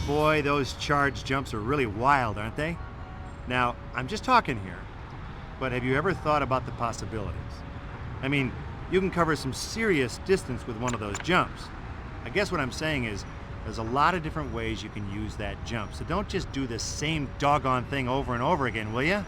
Boy, those charge jumps are really wild, aren't they? Now, I'm just talking here, but have you ever thought about the possibilities? I mean, you can cover some serious distance with one of those jumps. I guess what I'm saying is, there's a lot of different ways you can use that jump, so don't just do the same doggone thing over and over again, will ya?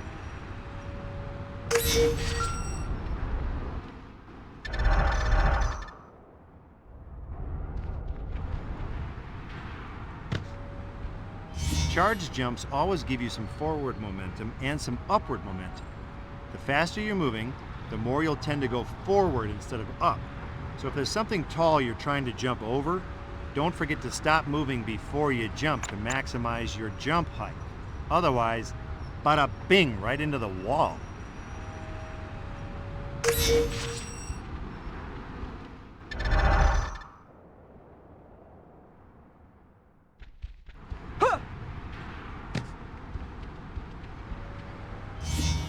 Charge jumps always give you some forward momentum and some upward momentum. The faster you're moving, the more you'll tend to go forward instead of up. So if there's something tall you're trying to jump over, don't forget to stop moving before you jump to maximize your jump height. Otherwise, bada bing, right into the wall.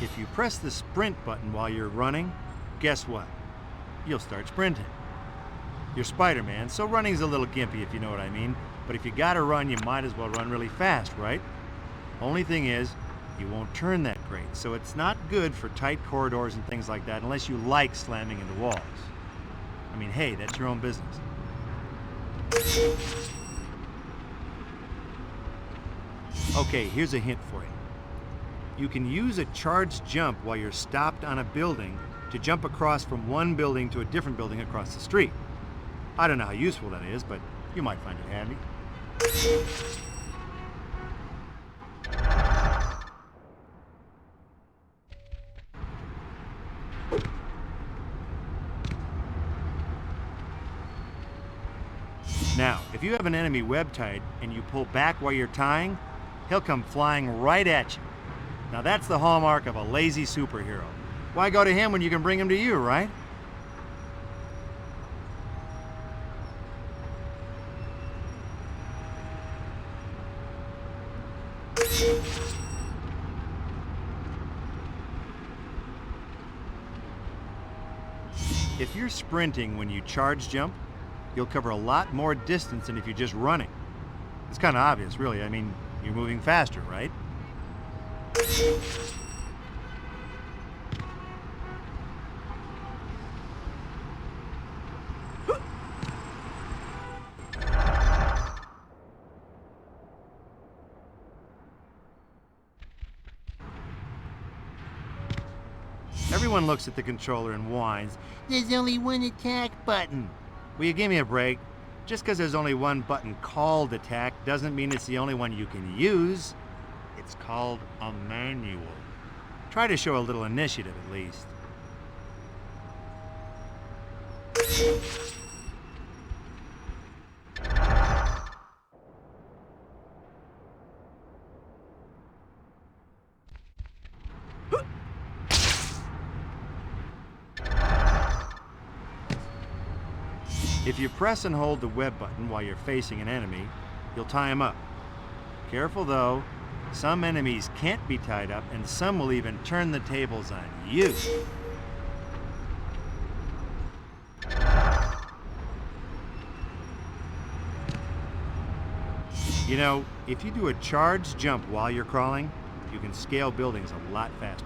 If you press the sprint button while you're running, guess what? You'll start sprinting. You're Spider-Man, so running's a little gimpy if you know what I mean, but if you gotta run, you might as well run really fast, right? Only thing is, you won't turn that great, so it's not good for tight corridors and things like that unless you like slamming into walls. I mean, hey, that's your own business. Okay, here's a hint for you. You can use a charged jump while you're stopped on a building to jump across from one building to a different building across the street. I don't know how useful that is, but you might find it handy. Now, if you have an enemy web-tied and you pull back while you're tying, he'll come flying right at you. Now that's the hallmark of a lazy superhero. Why go to him when you can bring him to you, right? If you're sprinting when you charge jump, you'll cover a lot more distance than if you're just running. It's kind of obvious, really. I mean, you're moving faster, right? Everyone looks at the controller and whines, "There's only one attack button." Will you give me a break? Just because there's only one button called attack doesn't mean it's the only one you can use. It's called a manual. Try to show a little initiative at least. If you press and hold the web button while you're facing an enemy, you'll tie him up. Careful though, some enemies can't be tied up and some will even turn the tables on you. You know, if you do a charged jump while you're crawling, you can scale buildings a lot faster.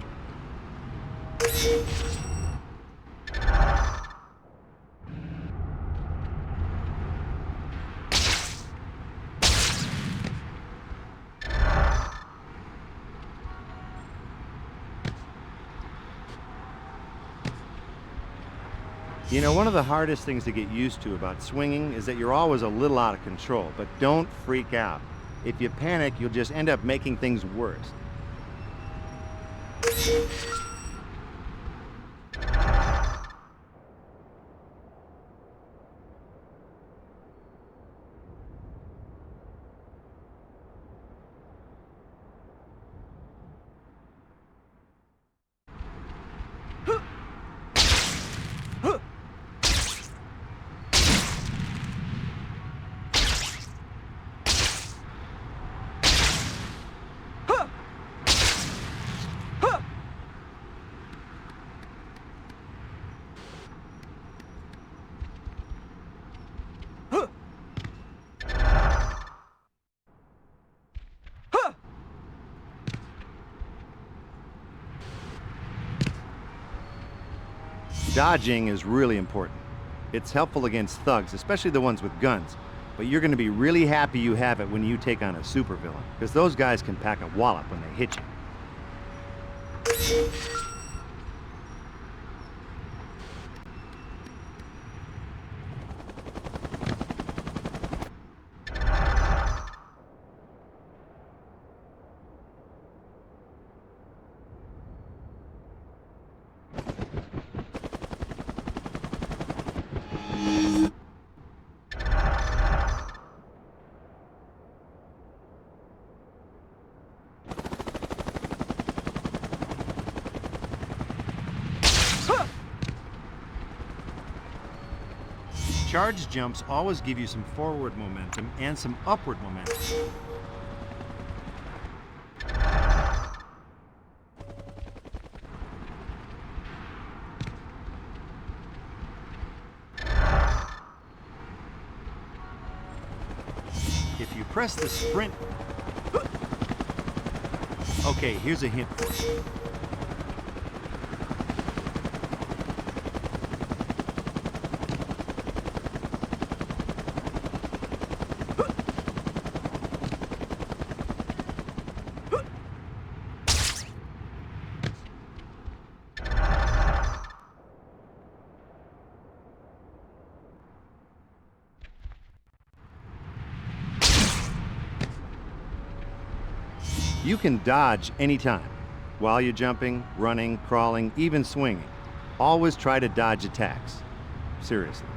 You know, one of the hardest things to get used to about swinging is that you're always a little out of control, but don't freak out. If you panic, you'll just end up making things worse. Dodging is really important. It's helpful against thugs, especially the ones with guns. But you're going to be really happy you have it when you take on a supervillain, because those guys can pack a wallop when they hit you. Charge jumps always give you some forward momentum and some upward momentum. If you press the sprint... Okay, here's a hint for you. You can dodge anytime, while you're jumping, running, crawling, even swinging. Always try to dodge attacks. Seriously.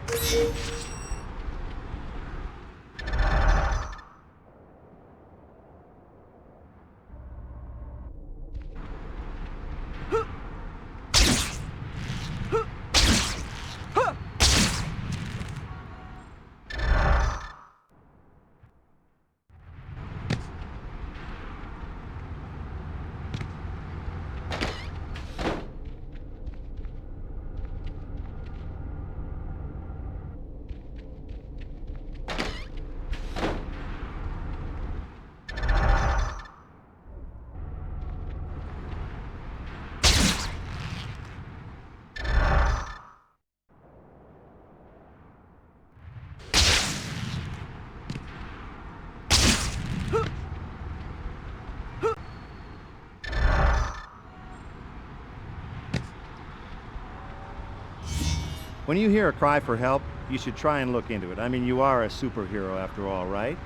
When you hear a cry for help, you should try and look into it. I mean, you are a superhero after all, right?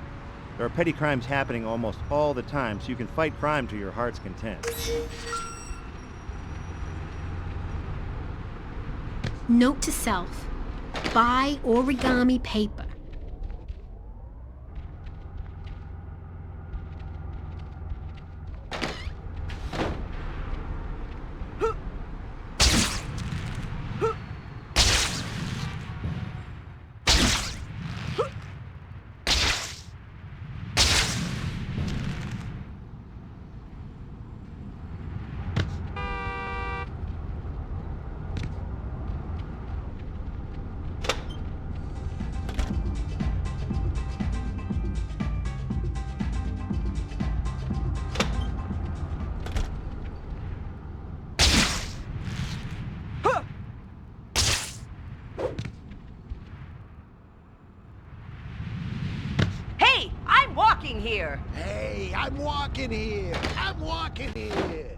There are petty crimes happening almost all the time, so you can fight crime to your heart's content. Note to self: buy origami paper. Here. Hey, I'm walking here. I'm walking here.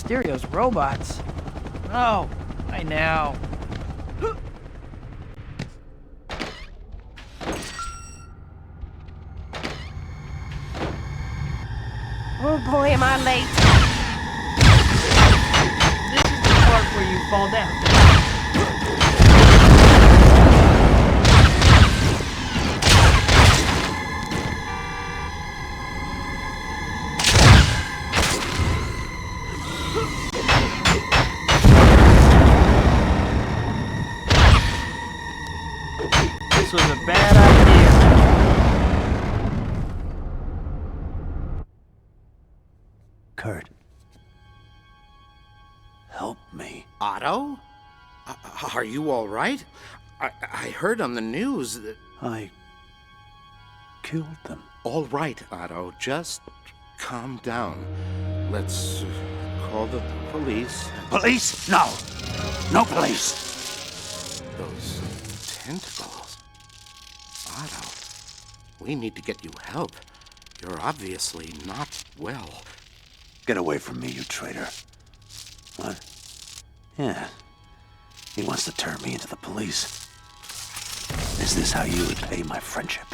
Mysterio's robots. Oh, I know. Oh boy, am I late. This is the part where you fall down. was a bad idea. Kurt. Help me. Otto? Are you all right? I heard on the news that... I killed them. All right, Otto. Just calm down. Let's call the police. Police? No! No police! Those tentacles. Otto, we need to get you help. You're obviously not well. Get away from me, you traitor. What? Yeah. He wants to turn me into the police. Is this how you repay my friendship?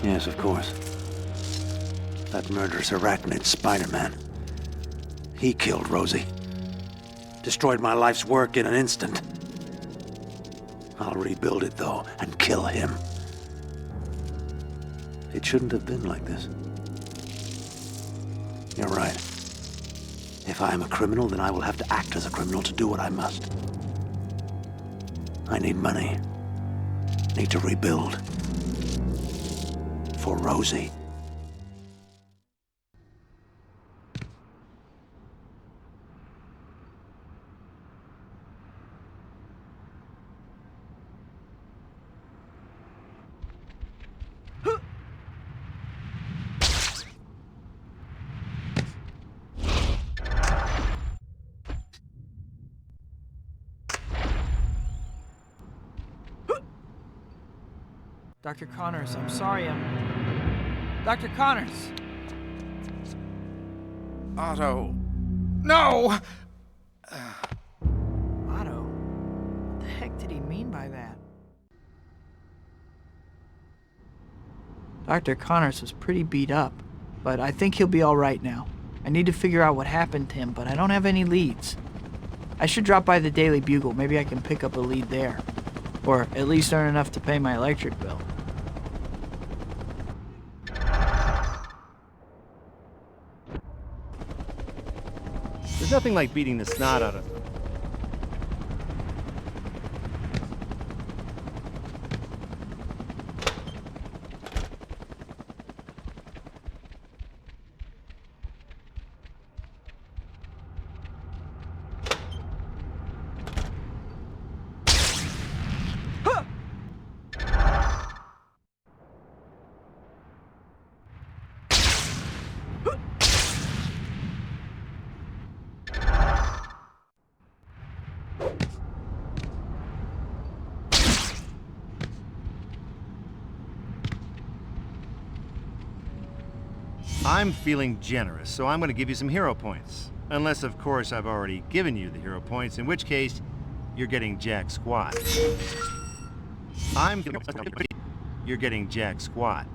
Yes, of course. That murderous arachnid Spider-Man. He killed Rosie. Destroyed my life's work in an instant. I'll rebuild it, though, and kill him. It shouldn't have been like this. You're right. If I am a criminal, then I will have to act as a criminal to do what I must. I need money. Need to rebuild. For Rosie. Dr. Connors, I'm sorry, Dr. Connors! Otto. No! Otto? What the heck did he mean by that? Dr. Connors was pretty beat up, but I think he'll be all right now. I need to figure out what happened to him, but I don't have any leads. I should drop by the Daily Bugle. Maybe I can pick up a lead there. Or at least earn enough to pay my electric bill. There's nothing like beating the snot out of them. I'm feeling generous, so I'm going to give you some hero points. Unless, of course, I've already given you the hero points, in which case, you're getting jack squat. You're getting jack squat.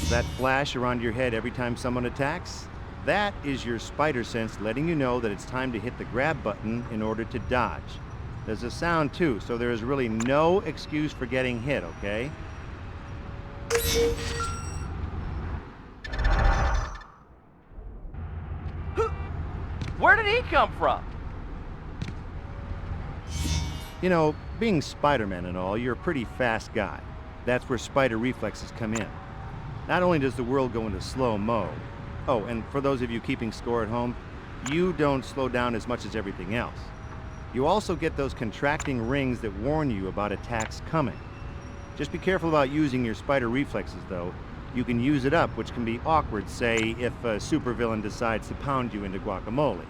That flash around your head every time someone attacks? That is your spider sense letting you know that it's time to hit the grab button in order to dodge. There's a sound too, so there is really no excuse for getting hit, okay? Where did he come from? You know, being Spider-Man and all, you're a pretty fast guy. That's where spider reflexes come in. Not only does the world go into slow-mo, Oh, and for those of you keeping score at home, you don't slow down as much as everything else. You also get those contracting rings that warn you about attacks coming. Just be careful about using your spider reflexes, though. You can use it up, which can be awkward, say, if a supervillain decides to pound you into guacamole.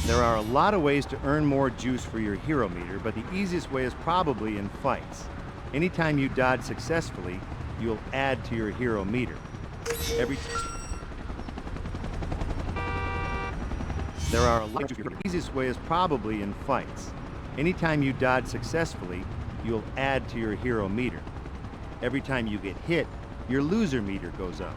There are a lot of ways to earn more juice for your hero meter, but the easiest way is probably in fights. Anytime you dodge successfully, you'll add to your hero meter. There are a lot of the easiest way is probably in fights. Anytime you dodge successfully, you'll add to your hero meter. Every time you get hit, your loser meter goes up.